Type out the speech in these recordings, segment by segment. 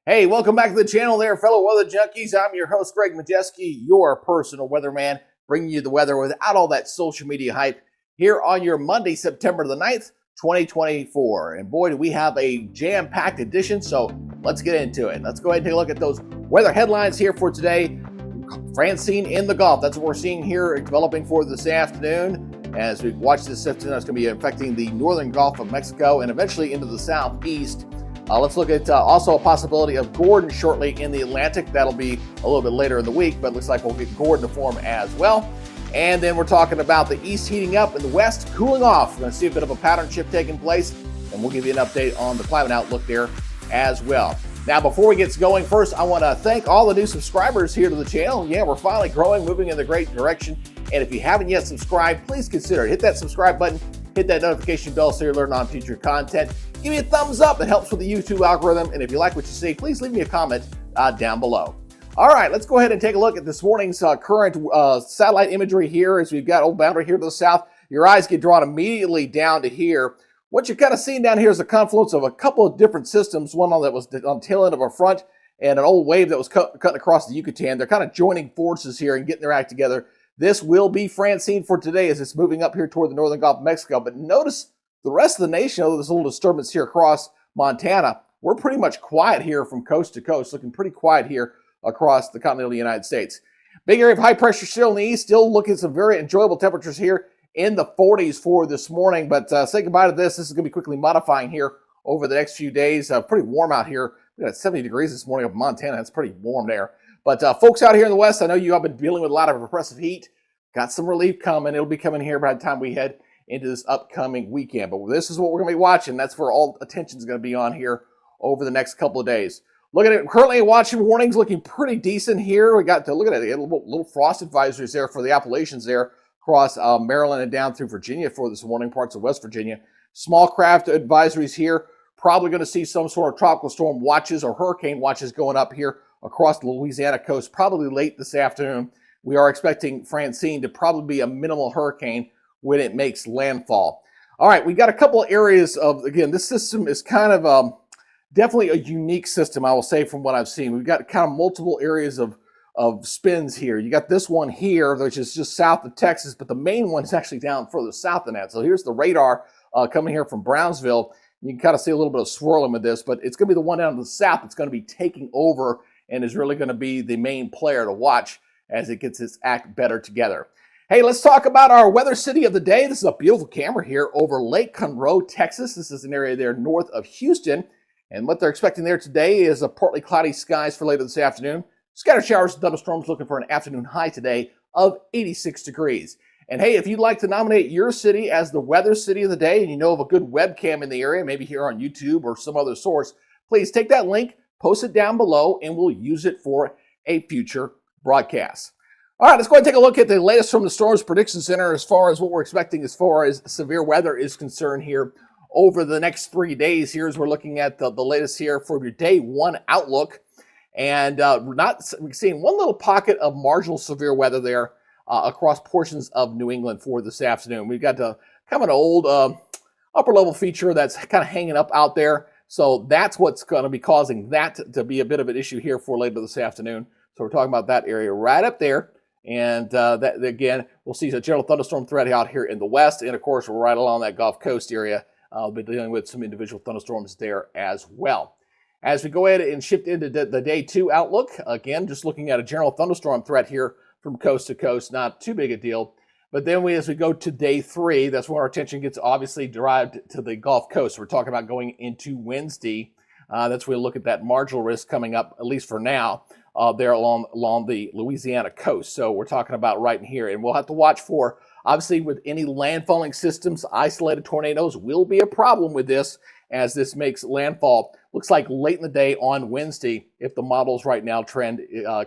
Hey, welcome back to the channel there, fellow weather junkies. I'm your host, Greg Majeski, your personal weatherman, bringing you the weather without all that social media hype here on your Monday, September the 9th, 2024. And boy, do we have a jam-packed edition, so let's get into it. Let's go ahead and take a look at those weather headlines here for today. Francine in the Gulf, that's what we're seeing here developing for this afternoon. As we watch this system, that's going to be affecting the northern Gulf of Mexico and eventually into the southeast. Let's look at also a possibility of Gordon shortly in the Atlantic. That'll be a little bit later in the week, but it looks like we'll get Gordon to form as well. And then we're talking about the east heating up and the west cooling off. We're going to see a bit of a pattern shift taking place, and we'll give you an update on the climate outlook there as well. Now, before we get going, first, I want to thank all the new subscribers here to the channel. Yeah, we're finally growing, moving in the great direction. And if you haven't yet subscribed, please consider it. Hit that subscribe button, hit that notification bell so you're learning on future content. Give me a thumbs up. It helps with the YouTube algorithm. And if you like what you see, please leave me a comment down below. All right, let's go ahead and take a look at this morning's current satellite imagery here as we've got Old Boundary here to the south. Your eyes get drawn immediately down to here. What you're kind of seeing down here is a confluence of a couple of different systems, one that was on the tail end of a front and an old wave that was cutting across the Yucatan. They're kind of joining forces here and getting their act together. This will be Francine for today as it's moving up here toward the northern Gulf of Mexico. But notice the rest of the nation, although there's a little disturbance here across Montana, we're pretty much quiet here from coast to coast, looking pretty quiet here across the continental United States. Big area of high pressure still in the east, still looking at some very enjoyable temperatures here in the 40s for this morning. But say goodbye to this. This is going to be quickly modifying here over the next few days. Pretty warm out here. We got 70 degrees this morning up in Montana. That's pretty warm there. But folks out here in the west, I know you have been dealing with a lot of oppressive heat. Got some relief coming. It'll be coming here by the time we head into this upcoming weekend. But this is what we're going to be watching. That's where all attention is going to be on here over the next couple of days. Looking at currently watching warnings looking pretty decent here. We got to look at it. A little frost advisories there for the Appalachians there across Maryland and down through Virginia for this morning, parts of West Virginia. Small craft advisories here. Probably going to see some sort of tropical storm watches or hurricane watches going up here across the Louisiana coast probably late this afternoon. We are expecting Francine to probably be a minimal hurricane when it makes landfall. All right, we got a couple of areas of, again, this system is kind of definitely a unique system, I will say, from what I've seen. We've got kind of multiple areas of spins here. You got this one here, which is just south of Texas, but the main one is actually down further south than that. So here's the radar coming here from Brownsville. You can kind of see a little bit of swirling with this, but it's going to be the one down to the south that's going to be taking over and is really going to be the main player to watch as it gets its act better together. Hey, let's talk about our weather city of the day. This is a beautiful camera here over Lake Conroe, Texas. This is an area there north of Houston. And what they're expecting there today is a partly cloudy skies for later this afternoon. Scattered showers and thunderstorms, looking for an afternoon high today of 86 degrees. And hey, if you'd like to nominate your city as the weather city of the day and you know of a good webcam in the area, maybe here on YouTube or some other source, please take that link, post it down below, and we'll use it for a future broadcast. All right, let's go ahead and take a look at the latest from the Storms Prediction Center as far as what we're expecting as far as severe weather is concerned here over the next 3 days. Here's we're looking at the latest here for your day one outlook. And we're seeing one little pocket of marginal severe weather there across portions of New England for this afternoon. We've got kind of an old upper level feature that's kind of hanging up out there. So that's what's going to be causing that to be a bit of an issue here for later this afternoon. So we're talking about that area right up there. And that again, we'll see a general thunderstorm threat out here in the west. And of course, we're right along that Gulf Coast area. We'll be dealing with some individual thunderstorms there as well. As we go ahead and shift into the day two outlook, again, just looking at a general thunderstorm threat here from coast to coast, not too big a deal. But then as we go to day three, that's when our attention gets obviously derived to the Gulf Coast. We're talking about going into Wednesday. That's where we look at that marginal risk coming up, at least for now, there along the Louisiana coast. So we're talking about right in here. And we'll have to watch for, obviously, with any landfalling systems, isolated tornadoes will be a problem with this as this makes landfall. Looks like late in the day on Wednesday, if the models right now trend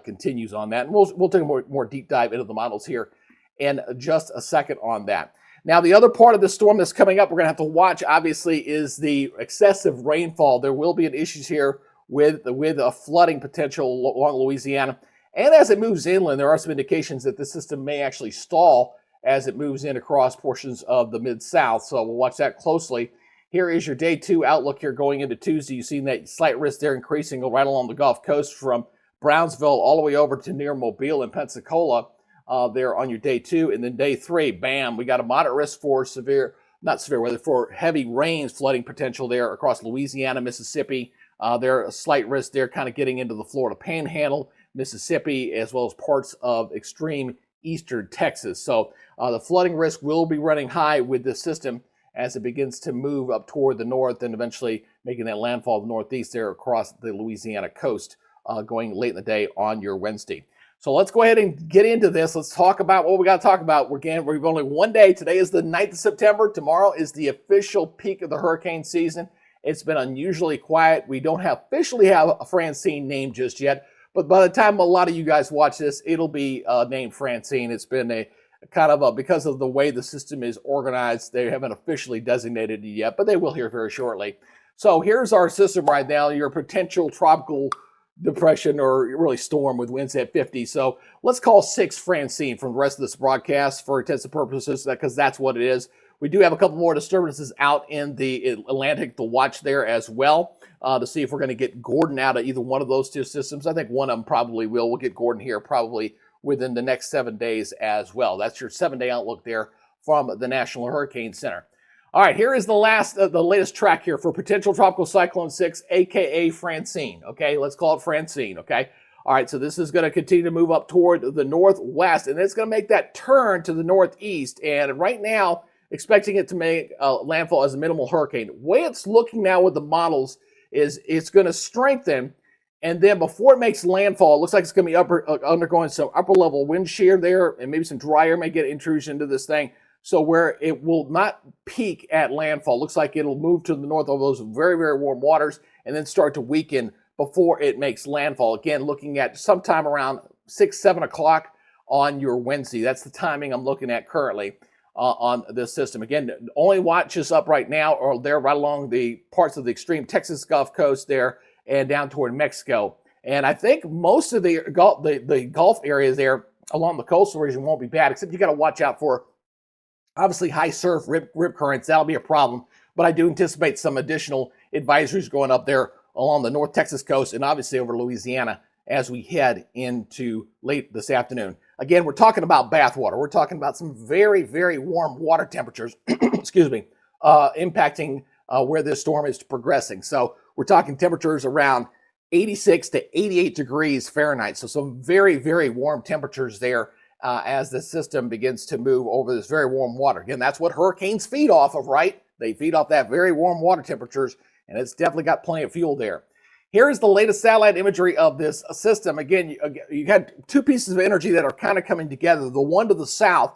continues on that. And we'll take a more deep dive into the models here in just a second on that. Now, the other part of the storm that's coming up, we're going to have to watch, obviously, is the excessive rainfall. There will be an issues here with a flooding potential along Louisiana. And as it moves inland, there are some indications that the system may actually stall as it moves in across portions of the Mid-South. So we'll watch that closely. Here is your day 2 outlook here going into Tuesday. You've seen that slight risk there increasing right along the Gulf Coast from Brownsville all the way over to near Mobile and Pensacola there on your day 2. And then day 3, bam, we got a moderate risk for not severe weather, for heavy rains, flooding potential there across Louisiana, Mississippi. There a slight risk there kind of getting into the Florida Panhandle, Mississippi, as well as parts of extreme eastern Texas. So the flooding risk will be running high with this system as it begins to move up toward the north and eventually making that landfall northeast there across the Louisiana coast going late in the day on your Wednesday. So let's go ahead and get into this. Let's talk about what we got to talk about. We've only one day. Today is the 9th of September. Tomorrow is the official peak of the hurricane season. It's been unusually quiet. We don't officially have a Francine named just yet, but by the time a lot of you guys watch this, it'll be named Francine. It's been a kind of because of the way the system is organized, they haven't officially designated it yet, but they will here very shortly. So here's our system right now, your potential tropical depression or really storm with winds at 50. So let's call 6 Francine from the rest of this broadcast for intents and purposes, because that's what it is. We do have a couple more disturbances out in the Atlantic to watch there as well to see if we're going to get Gordon out of either one of those two systems. I think one of them probably will. We'll get Gordon here probably within the next 7 days as well. That's your 7-day outlook there from the National Hurricane Center. All right, here is the latest track here for potential tropical cyclone 6, aka Francine. Okay, let's call it Francine. Okay. All right, so this is going to continue to move up toward the northwest, and it's going to make that turn to the northeast. And right now, expecting it to make landfall as a minimal hurricane. The way it's looking now with the models is it's going to strengthen. And then before it makes landfall, it looks like it's going to be undergoing some upper level wind shear there, and maybe some dry air may get intrusion into this thing. So where it will not peak at landfall, looks like it'll move to the north of those very, very warm waters and then start to weaken before it makes landfall. Again, looking at sometime around 6, 7 o'clock on your Wednesday. That's the timing I'm looking at currently on this system. Again, only watches up right now are there right along the parts of the extreme Texas Gulf Coast there and down toward Mexico. And I think most of the Gulf areas there along the coastal region won't be bad, except you got to watch out for obviously high surf, rip currents. That'll be a problem. But I do anticipate some additional advisories going up there along the North Texas coast and obviously over Louisiana as we head into late this afternoon. Again, we're talking about bathwater. We're talking about some very, very warm water temperatures, excuse me, impacting where this storm is progressing. So we're talking temperatures around 86 to 88 degrees Fahrenheit. So some very, very warm temperatures there as the system begins to move over this very warm water. Again, that's what hurricanes feed off of, right? They feed off that very warm water temperatures, and it's definitely got plenty of fuel there. Here is the latest satellite imagery of this system. Again, you had two pieces of energy that are kind of coming together. The one to the south,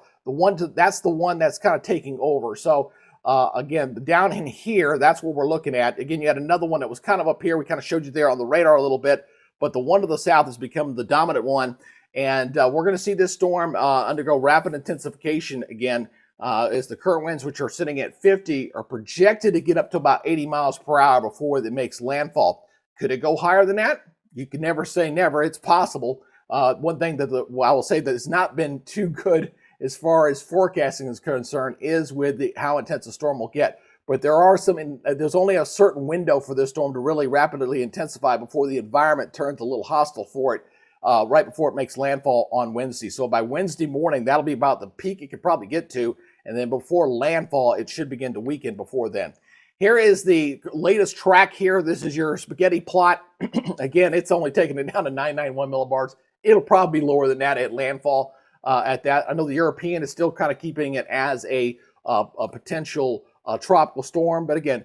that's the one that's kind of taking over. So again, down in here, that's what we're looking at. Again, you had another one that was kind of up here. We kind of showed you there on the radar a little bit, but the one to the south has become the dominant one. And we're going to see this storm undergo rapid intensification again as the current winds, which are sitting at 50, are projected to get up to about 80 miles per hour before it makes landfall. Could it go higher than that? You can never say never. It's possible. One thing that I will say that has not been too good as far as forecasting is concerned is with how intense the storm will get. But there's only a certain window for this storm to really rapidly intensify before the environment turns a little hostile for it. Right before it makes landfall on Wednesday. So by Wednesday morning, that'll be about the peak it could probably get to. And then before landfall, it should begin to weaken before then. Here is the latest track here. This is your spaghetti plot. Again, it's only taking it down to 991 millibars. It'll probably be lower than that at landfall at that. I know the European is still kind of keeping it as a potential tropical storm. But again,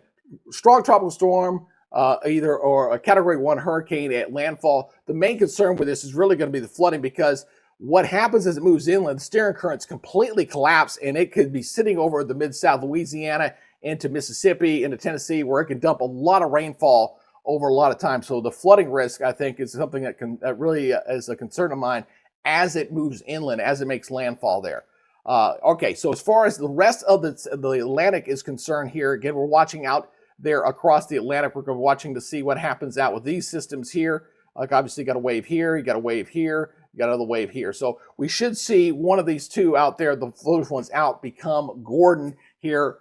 strong tropical storm, or a Category 1 hurricane at landfall. The main concern with this is really going to be the flooding, because what happens as it moves inland, the steering currents completely collapse, and it could be sitting over the mid-south Louisiana into Mississippi, into Tennessee, where it can dump a lot of rainfall over a lot of time. So the flooding risk, I think, is something that really is a concern of mine as it moves inland, as it makes landfall there. Okay, so as far as the rest of the Atlantic is concerned here, again, we're watching out there across the Atlantic. We're watching to see what happens out with these systems here. Like obviously you got a wave here, you got a wave here, you got another wave here. So we should see one of these two out there, the first ones out, become Gordon here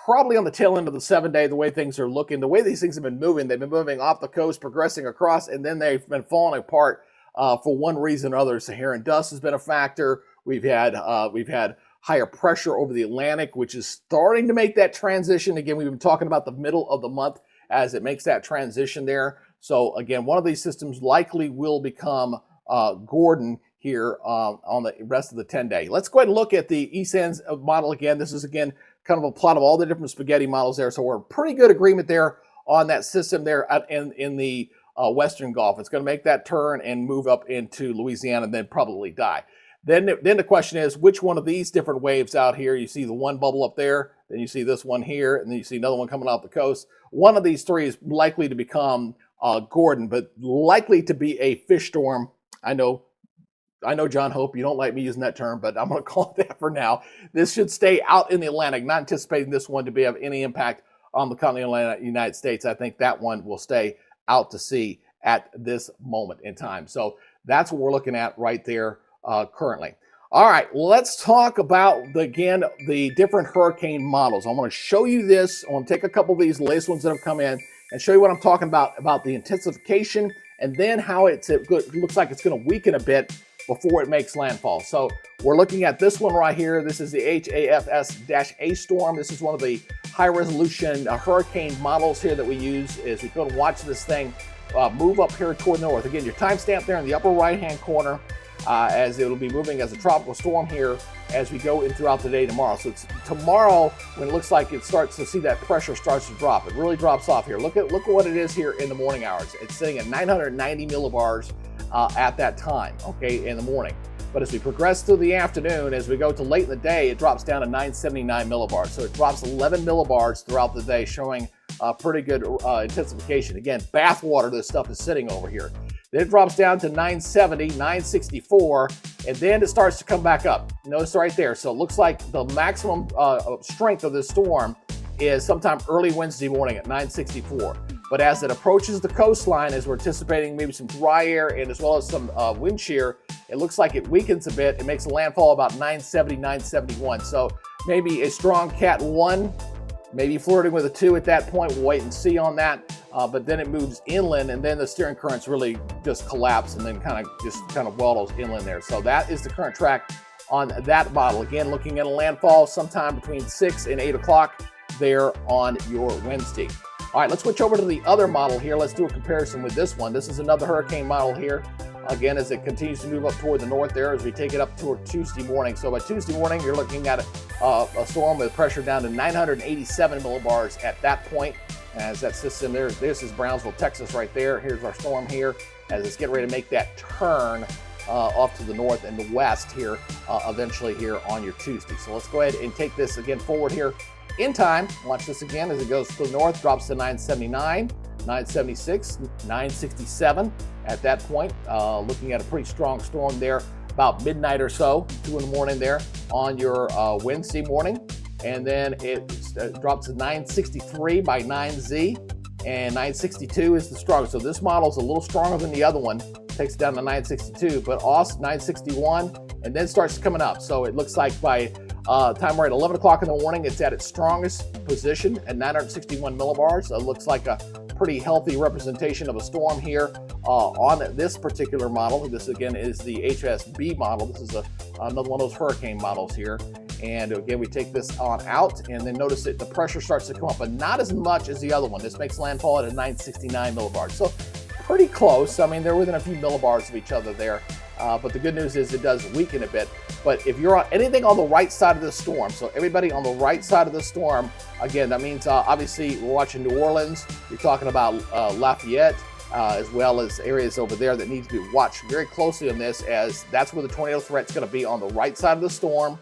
probably on the tail end of the 7-day, the way things are looking, the way these things have been moving, they've been moving off the coast, progressing across, and then they've been falling apart for one reason or other. Saharan dust has been a factor. We've had higher pressure over the Atlantic, which is starting to make that transition. Again, we've been talking about the middle of the month as it makes that transition there. So again, one of these systems likely will become Gordon here on the rest of the 10-day. Let's go ahead and look at the ESANS model again. This is, again, kind of a plot of all the different spaghetti models there. So we're in pretty good agreement there on that system there in the Western Gulf. It's going to make that turn and move up into Louisiana and then probably die. Then the question is, which one of these different waves out here, you see the one bubble up there, then you see this one here, and then you see another one coming off the coast. One of these three is likely to become Gordon, but likely to be a fish storm. I know, John Hope, you don't like me using that term, but I'm going to call it that for now. This should stay out in the Atlantic, not anticipating this one to have any impact on the continental United States. I think that one will stay out to sea at this moment in time. So that's what we're looking at right there currently. All right, let's talk about, the different hurricane models. I want to show you this. I want to take a couple of these latest ones that have come in and show you what I'm talking about the intensification, and then how it looks like it's going to weaken a bit before it makes landfall. So we're looking at this one right here. This is the HAFS-A storm. This is one of the high-resolution hurricane models here that we use as we go to watch this thing move up here toward the north. Again, your timestamp there in the upper right-hand corner, as it'll be moving as a tropical storm here as we go in throughout the day tomorrow. So it's tomorrow when it looks like it starts to see that pressure starts to drop. It really drops off here. Look at what it is here in the morning hours. It's sitting at 990 millibars at that time, okay, in the morning. But as we progress through the afternoon, as we go to late in the day, it drops down to 979 millibars. So it drops 11 millibars throughout the day, showing pretty good intensification. Again, bathwater, this stuff is sitting over here. Then it drops down to 970, 964, and then it starts to come back up. Notice right there. So it looks like the maximum strength of this storm is sometime early Wednesday morning at 964. But as it approaches the coastline, as we're anticipating maybe some dry air and as well as some wind shear, it looks like it weakens a bit. It makes a landfall about 970, 971. So maybe a strong Cat 1, maybe flirting with a 2 at that point. We'll wait and see on that. But then it moves inland, and then the steering currents really just collapse and then kind of wallows inland there. So that is the current track on that model. Again, looking at a landfall sometime between 6 and 8 o'clock there on your Wednesday. All right, let's switch over to the other model here. Let's do a comparison with this one. This is another hurricane model here. Again, as it continues to move up toward the north there, as we take it up toward Tuesday morning. So by Tuesday morning, you're looking at a storm with pressure down to 987 millibars at that point. As that system there, this is Brownsville, Texas right there. Here's our storm here as it's getting ready to make that turn off to the north and the west here eventually here on your Tuesday. So let's go ahead and take this again forward here in time. Watch this again as it goes to the north, drops to 979, 976, 967 at that point. Looking at a pretty strong storm there about midnight or so, 2 in the morning there on your Wednesday morning. And then it drops to 963 by 9Z, and 962 is the strongest. So this model is a little stronger than the other one. Takes it down to 962, but also 961, and then starts coming up. So it looks like by time we're at 11 o'clock in the morning, it's at its strongest position at 961 millibars. So it looks like a pretty healthy representation of a storm here on this particular model. This again is the HSB model. This is another one of those hurricane models here. And again, we take this on out, and then notice that the pressure starts to come up, but not as much as the other one. This makes landfall at a 969 millibars. So pretty close. I mean, they're within a few millibars of each other there. But the good news is it does weaken a bit. But if you're on anything on the right side of the storm, so everybody on the right side of the storm, again, that means obviously we're watching New Orleans. You're talking about Lafayette, as well as areas over there that need to be watched very closely on this, as that's where the tornado threat's going to be, on the right side of the storm.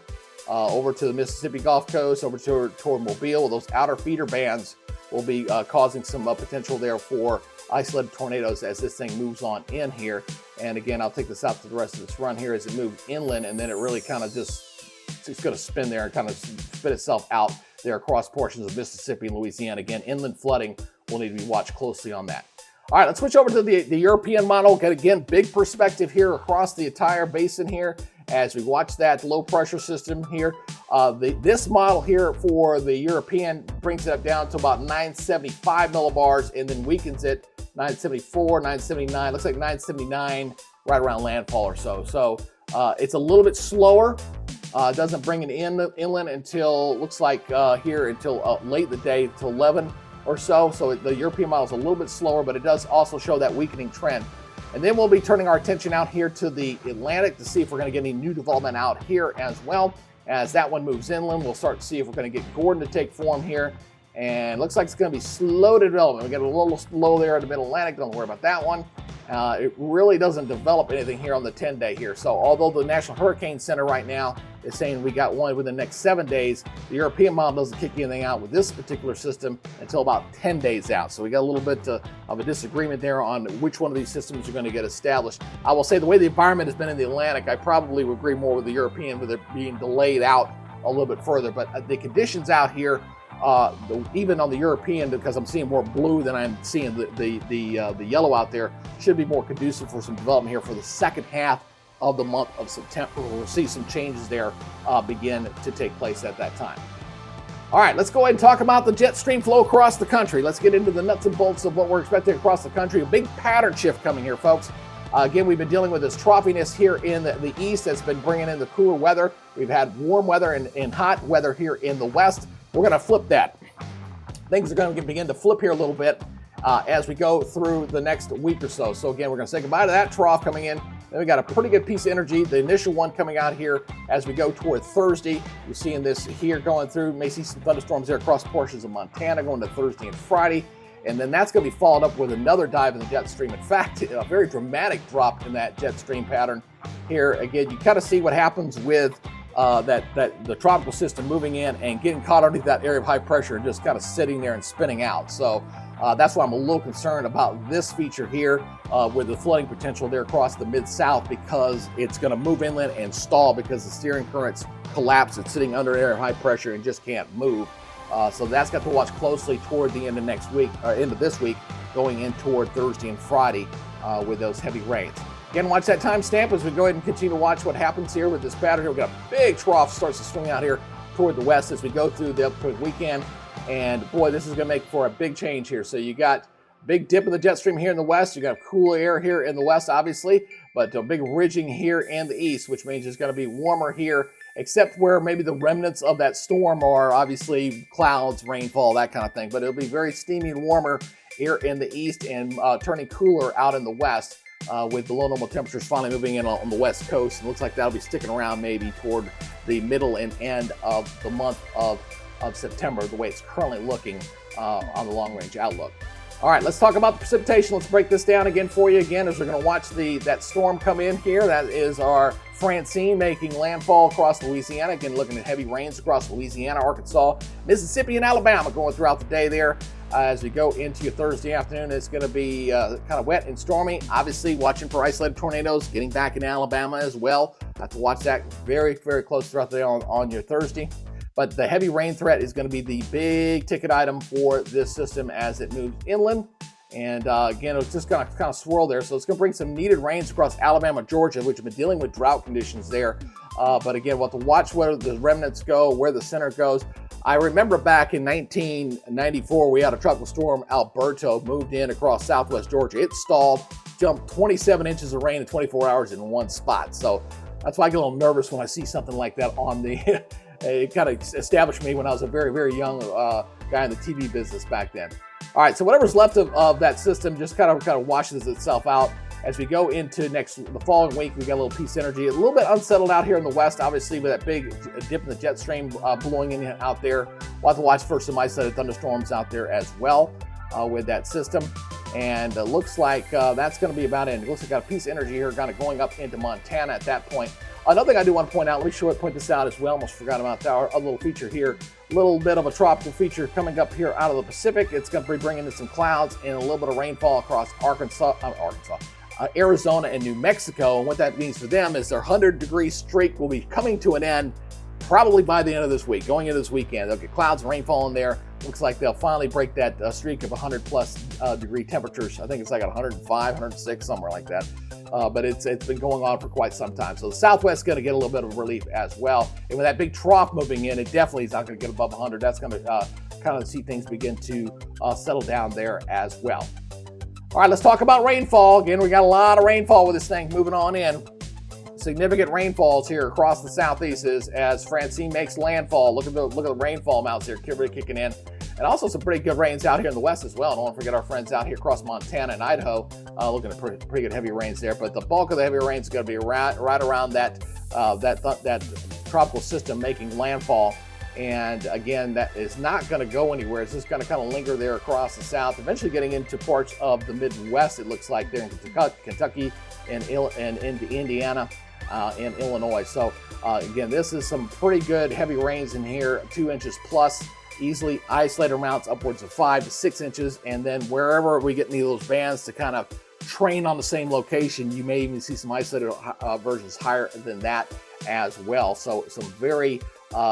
Over to the Mississippi Gulf Coast, over toward Mobile. Those outer feeder bands will be causing some potential there for isolated tornadoes as this thing moves on in here. And again, I'll take this out to the rest of this run here as it moves inland, and then it really kind of it's going to spin there and kind of spit itself out there across portions of Mississippi and Louisiana. Again, inland flooding will need to be watched closely on that. All right, let's switch over to the European model. Again, big perspective here across the entire basin here, as we watch that low pressure system here. This model here for the European brings it down to about 975 millibars and then weakens it 974, 979, looks like 979 right around landfall or so. So it's a little bit slower. Doesn't bring it inland until, looks like here until late in the day, till 11 or so. So the European model is a little bit slower, but it does also show that weakening trend. And then we'll be turning our attention out here to the Atlantic to see if we're going to get any new development out here as well. As that one moves inland, we'll start to see if we're going to get Gordon to take form here. And looks like it's going to be slow development. We got a little slow there in the mid-Atlantic. Don't worry about that one. It really doesn't develop anything here on the 10-day here. So although the National Hurricane Center right now is saying we got one within the next 7 days, the European model doesn't kick anything out with this particular system until about 10 days out. So we got a little bit of a disagreement there on which one of these systems are going to get established. I will say the way the environment has been in the Atlantic, I probably would agree more with the European with it being delayed out a little bit further. But the conditions out here, even on the European, because I'm seeing more blue than I'm seeing the yellow out there, should be more conducive for some development here for the second half of the month of September. We'll see some changes there begin to take place at that time. All right, let's go ahead and talk about the jet stream flow across the country. Let's get into the nuts and bolts of what we're expecting across the country. A big pattern shift coming here, folks. Again, we've been dealing with this troughiness here in the east that's been bringing in the cooler weather. We've had warm weather and hot weather here in the west. We're going to flip that. Things are going to begin to flip here a little bit as we go through the next week or so. So again, we're going to say goodbye to that trough coming in. Then we got a pretty good piece of energy, the initial one coming out here as we go toward Thursday. You're seeing this here going through. You may see some thunderstorms there across portions of Montana going to Thursday and Friday. And then that's going to be followed up with another dive in the jet stream. In fact, a very dramatic drop in that jet stream pattern here. Again, you kind of see what happens with the tropical system moving in and getting caught underneath that area of high pressure and just kind of sitting there and spinning out. So that's why I'm a little concerned about this feature here with the flooding potential there across the mid-south, because it's going to move inland and stall because the steering currents collapse. It's sitting under an area of high pressure and just can't move. So that's got to watch closely toward the end of next week, or into this week, going in toward Thursday and Friday with those heavy rains. Again, watch that timestamp as we go ahead and continue to watch what happens here with this pattern here. We've got a big trough starts to swing out here toward the west as we go through the upcoming weekend. And boy, this is going to make for a big change here. So you got big dip in the jet stream here in the west. You got cool air here in the west, obviously, but a big ridging here in the east, which means it's going to be warmer here, except where maybe the remnants of that storm are obviously clouds, rainfall, that kind of thing. But it'll be very steamy and warmer here in the east and turning cooler out in the west. With below normal temperatures finally moving in on the west coast. It looks like that'll be sticking around maybe toward the middle and end of the month of September, the way it's currently looking on the long-range outlook. All right, let's talk about the precipitation. Let's break this down again for you again as we're going to watch that storm come in here. That is our Francine making landfall across Louisiana. Again, looking at heavy rains across Louisiana, Arkansas, Mississippi, and Alabama going throughout the day there. As we go into your Thursday afternoon, it's going to be kind of wet and stormy. Obviously, watching for isolated tornadoes getting back in Alabama as well. Have to watch that very, very close throughout the day on your Thursday. But the heavy rain threat is going to be the big ticket item for this system as it moves inland. And again, it's just going to kind of swirl there. So it's going to bring some needed rains across Alabama, Georgia, which have been dealing with drought conditions there. But again, we'll have to watch where the remnants go, where the center goes. I remember back in 1994, we had a tropical storm, Alberto, moved in across southwest Georgia. It stalled, jumped 27 inches of rain in 24 hours in one spot. So that's why I get a little nervous when I see something like that on the, it kind of established me when I was a very, very young guy in the TV business back then. All right, so whatever's left of that system just kind of washes itself out. As we go into the following week, we got a little peace energy. A little bit unsettled out here in the west, obviously, with that big dip in the jet stream blowing in out there. We'll have to watch for some isolated thunderstorms out there as well with that system. And it looks like that's going to be about it. It looks like got a piece of energy here kind of going up into Montana at that point. Another thing I do want to point out, let me point this out as well. Almost forgot about that. A little feature here. A little bit of a tropical feature coming up here out of the Pacific. It's going to be bringing in some clouds and a little bit of rainfall across Arizona and New Mexico. And what that means for them is their 100-degree streak will be coming to an end probably by the end of this week, going into this weekend. They'll get clouds and rainfall in there. Looks like they'll finally break that streak of 100-plus degree temperatures. I think it's like at 105, 106, somewhere like that. but it's been going on for quite some time. So the Southwest is going to get a little bit of relief as well. And with that big trough moving in, it definitely is not going to get above 100. That's going to kind of see things begin to settle down there as well. All right, let's talk about rainfall. Again, we got a lot of rainfall with this thing moving on in. Significant rainfalls here across the southeast as Francine makes landfall. Look at the rainfall amounts here, really kicking in. And also some pretty good rains out here in the west as well. Don't want to forget our friends out here across Montana and Idaho, looking at pretty good heavy rains there. But the bulk of the heavy rains is going to be right around that tropical system making landfall. And again, that is not going to go anywhere. It's just going to kind of linger there across the south, eventually getting into parts of the Midwest, it looks like, there in Kentucky and into Indiana and Illinois. So again, this is some pretty good heavy rains in here, 2 inches plus, easily isolated amounts upwards of 5 to 6 inches. And then wherever we get any of those bands to kind of train on the same location, you may even see some isolated versions higher than that as well. So some very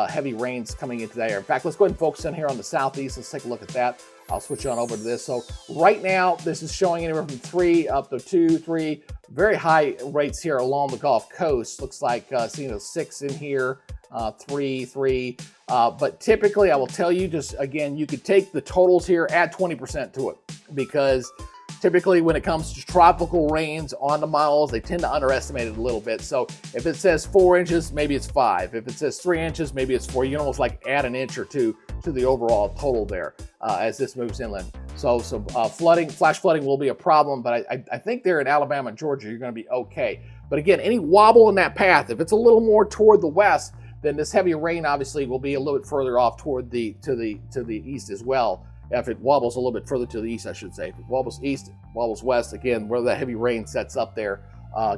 heavy rains coming into that area. In fact, let's go ahead and focus in here on the southeast. Let's take a look at that. I'll switch on over to this. So right now, this is showing anywhere from 3 up to 2, 3, very high rates here along the Gulf Coast. Looks like seeing a 6 in here, 3. But typically, I will tell you, just again, you could take the totals here, add 20% to it, because typically when it comes to tropical rains on the models, they tend to underestimate it a little bit. So if it says 4 inches, maybe it's 5. If it says 3 inches, maybe it's 4. You can almost like add an inch or two to the overall total there as this moves inland. So some flash flooding will be a problem, but I think there in Alabama and Georgia, you're going to be okay. But again, any wobble in that path, if it's a little more toward the west, then this heavy rain obviously will be a little bit further off toward to the east as well. If it wobbles a little bit further to the east, I should say. If it wobbles east, wobbles west, again, where the heavy rain sets up there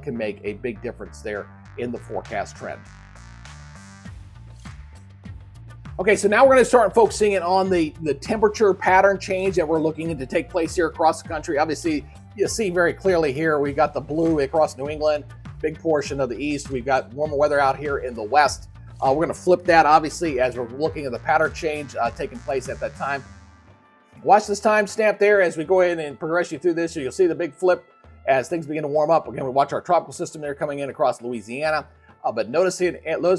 can make a big difference there in the forecast trend. Okay, so now we're going to start focusing in on the temperature pattern change that we're looking to take place here across the country. Obviously, you see very clearly here, we got the blue across New England, big portion of the east. We've got warmer weather out here in the west. We're going to flip that, obviously, as we're looking at the pattern change taking place at that time. Watch this time stamp there as we go ahead and progress you through this. So you'll see the big flip as things begin to warm up. Again, we watch our tropical system there coming in across Louisiana. But notice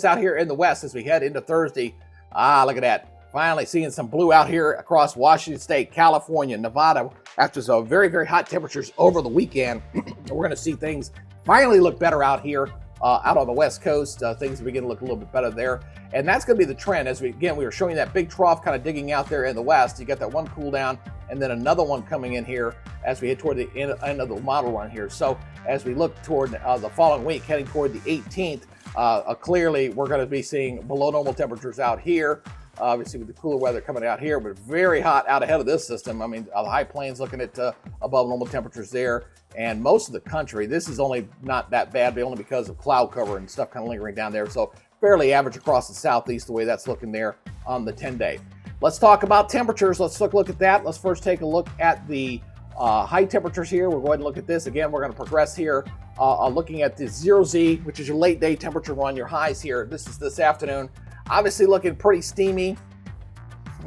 out here in the west as we head into Thursday. Look at that. Finally seeing some blue out here across Washington State, California, Nevada. After some very, very hot temperatures over the weekend, we're going to see things finally look better out here. Out on the west coast, things begin to look a little bit better there. And that's going to be the trend as we were showing that big trough kind of digging out there in the west. You got that one cool down and then another one coming in here as we head toward the end of the model run here. So as we look toward the following week, heading toward the 18th, clearly we're going to be seeing below normal temperatures out here. Obviously with the cooler weather coming out here, but very hot out ahead of this system. I mean, the high plains looking at above normal temperatures there. And most of the country, this is only not that bad, but only because of cloud cover and stuff kind of lingering down there. So fairly average across the southeast, the way that's looking there on the 10-day. Let's talk about temperatures. Let's look at that. Let's first take a look at the high temperatures here. We'll go ahead and look at this. Again, we're going to progress here looking at the 0Z, which is your late day temperature run, your highs here. This is this afternoon. Obviously looking pretty steamy,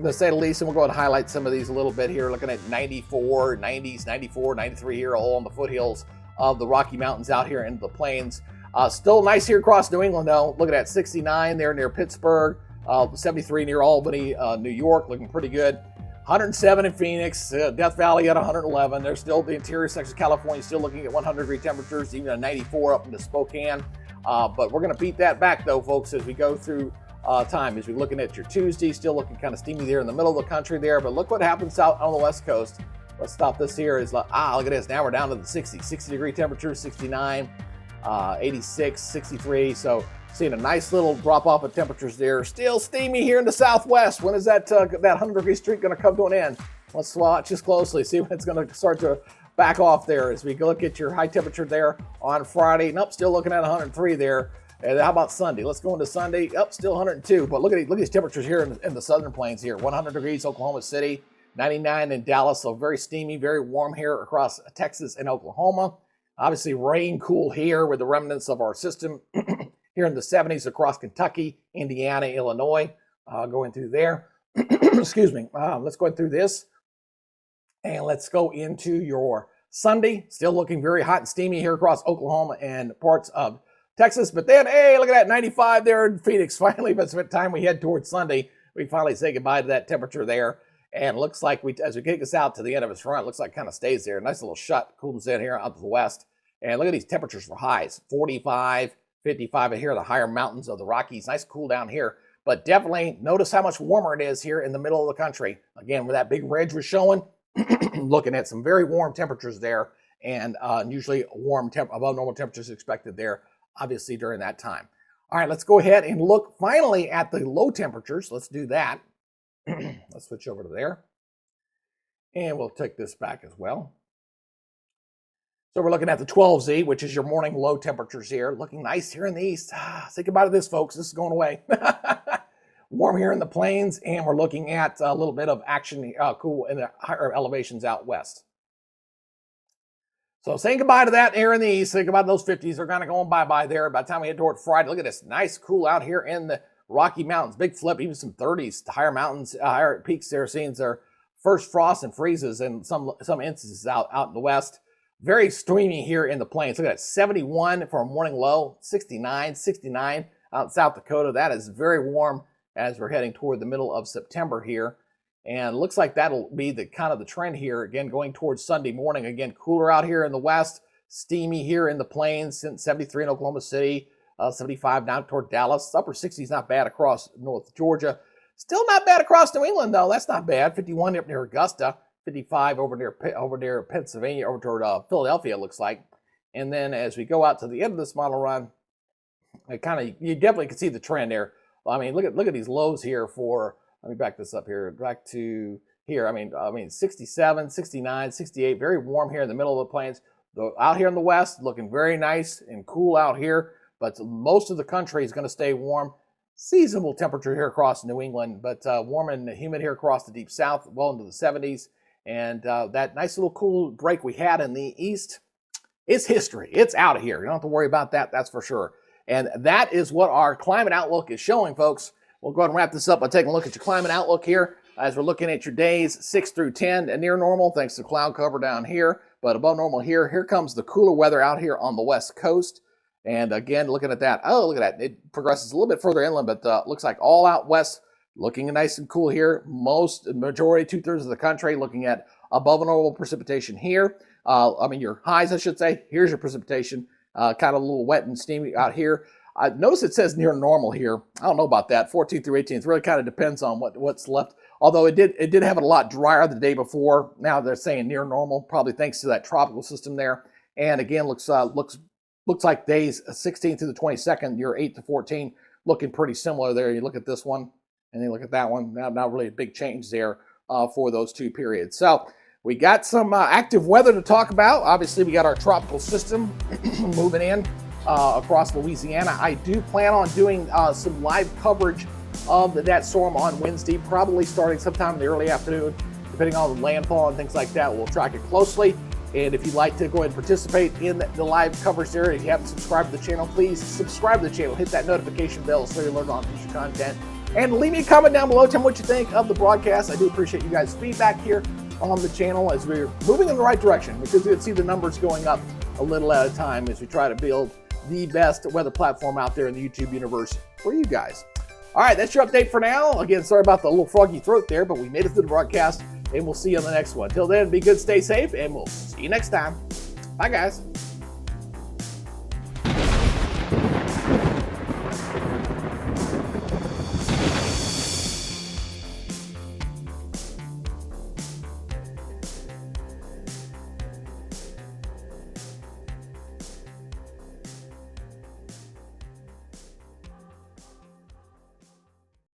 to say the least, and we'll go ahead and highlight some of these a little bit here, looking at 94, 90s, 94, 93 here, all on the foothills of the Rocky Mountains out here into the plains. Still nice here across New England, though. Look at that 69 there near Pittsburgh, 73 near Albany, New York, looking pretty good. 107 in Phoenix, Death Valley at 111. There's still the interior section of California still looking at 100-degree temperatures, even a 94 up into Spokane. But we're going to beat that back, though, folks, as we go through time. As we're looking at your Tuesday, still looking kind of steamy there in the middle of the country there. But look what happens out on the west look at this here. Look at this. Now we're down to the 60-degree temperatures, 69, 86, 63. So seeing a nice little drop off of temperatures there. Still steamy here in the southwest. When is that 100-degree streak going to come to an end? Let's watch this closely. See when it's going to start to back off there as we look at your high temperature there on Friday. Nope, still looking at 103 there. And how about Sunday? Let's go into Sunday. Still 102. But look at these temperatures here in the southern plains here. 100 degrees Oklahoma City, 99 in Dallas. So very steamy, very warm here across Texas and Oklahoma. Obviously rain cool here with the remnants of our system here in the 70s across Kentucky, Indiana, Illinois, going through there. Excuse me. Let's go through this. And let's go into your Sunday, still looking very hot and steamy here across Oklahoma and parts of Texas. But then, hey, look at that 95 there in Phoenix. Finally, by the time we head towards Sunday, we finally say goodbye to that temperature there. And looks like as we kick us out to the end of its front, looks like it kind of stays there. Nice little shut, cools in here out to the west. And look at these temperatures for highs, 45, 55 here, the higher mountains of the Rockies. Nice cool down here. But definitely notice how much warmer it is here in the middle of the country. Again, where that big ridge was showing, looking at some very warm temperatures there. And usually warm above normal temperatures expected there, obviously during that time. All right, let's go ahead and look finally at the low temperatures. Let's do that. Let's switch over to there. And we'll take this back as well. So we're looking at the 12Z, which is your morning low temperatures here. Looking nice here in the east. Say goodbye to this, folks. This is going away. Warm here in the plains, and we're looking at a little bit of action cool in the higher elevations out west. So saying goodbye to that air in the east. Say goodbye to those 50s. They're kind of going bye-bye there. By the time we head toward Friday, look at this nice cool out here in the Rocky Mountains. Big flip, even some 30s. The higher mountains, higher peaks there, seeing their first frost and freezes in some instances out in the west. Very streamy here in the plains. Look at that, 71 for a morning low, 69 out in South Dakota. That is very warm as we're heading toward the middle of September here. And it looks like that'll be the kind of the trend here, again, going towards Sunday morning. Again, cooler out here in the west, steamy here in the plains, 73 in Oklahoma City, 75 down toward Dallas. Upper 60s, not bad across North Georgia. Still not bad across New England, though. That's not bad. 51 up near Augusta, 55 over near Pennsylvania, over toward Philadelphia, it looks like. And then as we go out to the end of this model run, you definitely can see the trend there. I mean, look at these lows here for, let me back this up here, back to here. I mean, 67, 69, 68, very warm here in the middle of the plains. Out here in the west, looking very nice and cool out here. But most of the country is going to stay warm. Seasonable temperature here across New England, but warm and humid here across the deep south, well into the 70s. And that nice little cool break we had in the east, it's history. It's out of here. You don't have to worry about that, that's for sure. And that is what our climate outlook is showing, folks. We'll go ahead and wrap this up by taking a look at your climate outlook here as we're looking at your days 6 through 10 and near normal, thanks to cloud cover down here, but above normal here. Here comes the cooler weather out here on the west coast. And again, looking at that, oh, look at that. It progresses a little bit further inland, but looks like all out west, looking nice and cool here. Majority, 2/3 of the country, looking at above normal precipitation here. Your highs, I should say. Here's your precipitation. Kind of a little wet and steamy out here. Notice it says near normal here. I don't know about that. 14th through 18th really kind of depends on what's left. Although it did have it a lot drier the day before. Now they're saying near normal, probably thanks to that tropical system there. And again, looks like days 16th through the 22nd, you're 8 to 14, looking pretty similar there. You look at this one, and then look at that one. Not really a big change there for those two periods. So we got some active weather to talk about. Obviously, we got our tropical system moving in across Louisiana. I do plan on doing some live coverage of that storm on Wednesday, probably starting sometime in the early afternoon, depending on the landfall and things like that. We'll track it closely. And if you'd like to go ahead and participate in the live coverage there, if you haven't subscribed to the channel, please subscribe to the channel. Hit that notification bell so you learn on future content. And leave me a comment down below. Tell me what you think of the broadcast. I do appreciate you guys' feedback here on the channel as we're moving in the right direction, because you can see the numbers going up a little at a time as we try to build the best weather platform out there in the YouTube universe for you guys. All right, that's your update for now. Again, sorry about the little froggy throat there, but we made it through the broadcast. And we'll see you on the next one. Till then, be good, stay safe, and we'll see you next time. Bye, guys.